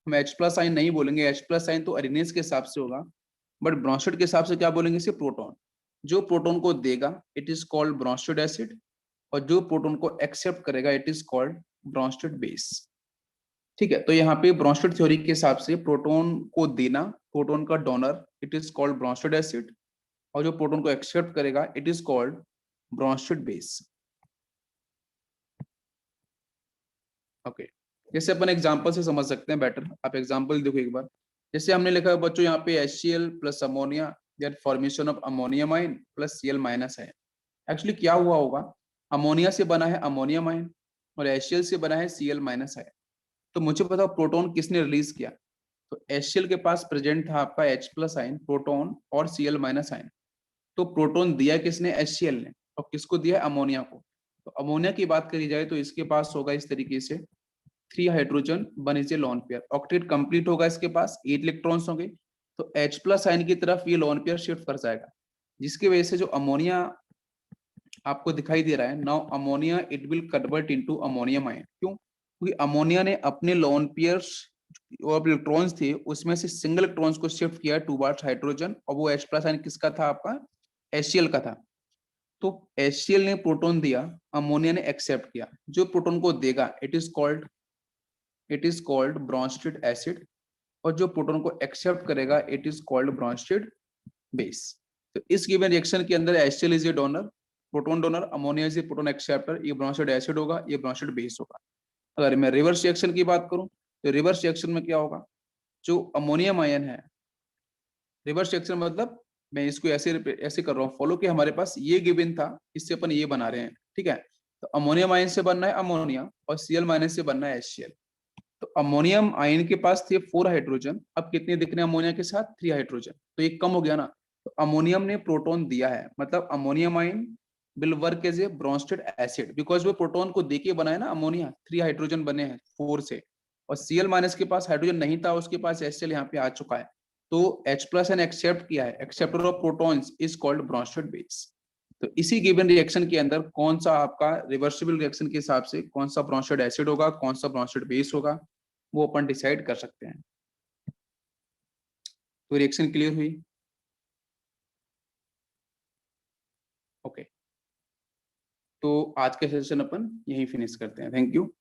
हम H प्लस आइन नहीं बोलेंगे, H प्लस आइन तो अरेनेज के हिसाब से होगा, बट ब्रोंस्टेड के हिसाब से क्या बोलेंगे, इसे प्रोटॉन। जो प्रोटॉन को देगा it is called Bronsted acid, और जो प्रोटॉन को एक्सेप्ट करेगा it is called Bronsted base. ठीक है, तो यहाँ पे ब्रोंस्टेड थ्योरी के हिसाब से प्रोटॉन को देना, प्रोटॉन का donor it is called Bronsted acid, और जो प्रोटॉन को एक्सेप्ट करेगा it is called Bronsted base. Okay, जैसे अपन एग्जांपल से समझ सकते हैं बेटर, आप एग्जांपल देखो एक बार। जैसे हमने लिखा है बच्चों यहाँ पे HCl plus ammonia that formation of ammonium ion plus Cl minus है। एक्चुअली क्या हुआ होगा, अमोनिया से बना है अमोनियम आयन और HCl से बना है Cl माइनस है। तो मुझे बताओ प्रोटॉन किसने रिलीज किया, तो HCl के पास प्रेजेंट था आपका H प्लस आयन प्रोटॉन और Cl माइनस आयन। तो प्रोटॉन दिया किसने, HCl ने, और किसको दिया, अमोनिया को। तो अमोनिया की बात करी जाए तो इसके पास होगा इस तरीके से 3 hydrogen 1 is a lone pair, octet complete होगा, इसके पास 8 इलेक्ट्रॉन्स होंगे। तो H प्लस आयन की तरफ ये लोन पेयर शिफ्ट कर जाएगा, जिसकी वजह से जो अमोनिया आपको दिखाई दे रहा है now ammonia it will convert into ammonium ion. क्यों, क्योंकि अमोनिया ने अपने लोन पेयर्स और इलेक्ट्रॉन्स थे उसमें से सिंगल इलेक्ट्रॉन्स को शिफ्ट किया टूवर्ड्स हाइड्रोजन, और वो H प्लस आयन किसका था, आपका HCl का था। तो HCl ने प्रोटॉन दिया, अमोनिया ने एक्सेप्ट किया, जो प्रोटॉन को देगा it is called Bronsted acid, और जो प्रोटॉन को एक्सेप्ट करेगा it is called Bronsted base. तो इस गिवन रिएक्शन के अंदर HCl is a donor, proton donor, ammonia is a proton acceptor, ये ब्रोंस्टेड एसिड होगा, ये ब्रोंस्टेड बेस होगा। अगर मैं रिवर्स रिएक्शन की बात करूं तो रिवर्स रिएक्शन में क्या होगा, जो अमोनियम आयन है, रिवर्स रिएक्शन मतलब मैं इसको ऐसे ऐसे कर रहा हूँ फॉलो कि हमारे पास ये गिवन था, इससे अपन ये बना रहे हैं। ठीक है, तो अमोनियम आयन से बनना है अमोनिया और Cl माइनस से बनना है HCl। तो अमोनियम आयन के पास थे 4 हाइड्रोजन, अब कितने दिख रहे हैं अमोनिया के साथ, 3 हाइड्रोजन, तो एक कम हो गया ना। तो अमोनियम ने प्रोटॉन दिया है, मतलब ammonium ion will work as a Bronsted acid because वो प्रोटॉन को देके बना है ना अमोनिया, 3 हाइड्रोजन बने हैं 4 से, और Cl माइनस के पास हाइड्रोजन नहीं था, उसके पास HCl यहाँ पे आ चुका है। तो H प्लस ने एक्सेप्ट किया है, acceptor of protons is called Bronsted base. तो इसी गिवन रिएक्शन के अंदर कौन सा आपका रिवर्सिबल रिएक्शन के हिसाब से कौन सा ब्रोंस्टेड एसिड होगा, कौन सा ब्रोंस्टेड बेस होगा, वो अपन डिसाइड कर सकते हैं। तो रिएक्शन क्लियर हुई। ओके, तो आज के सेशन अपन यही फिनिश करते हैं। Thank you.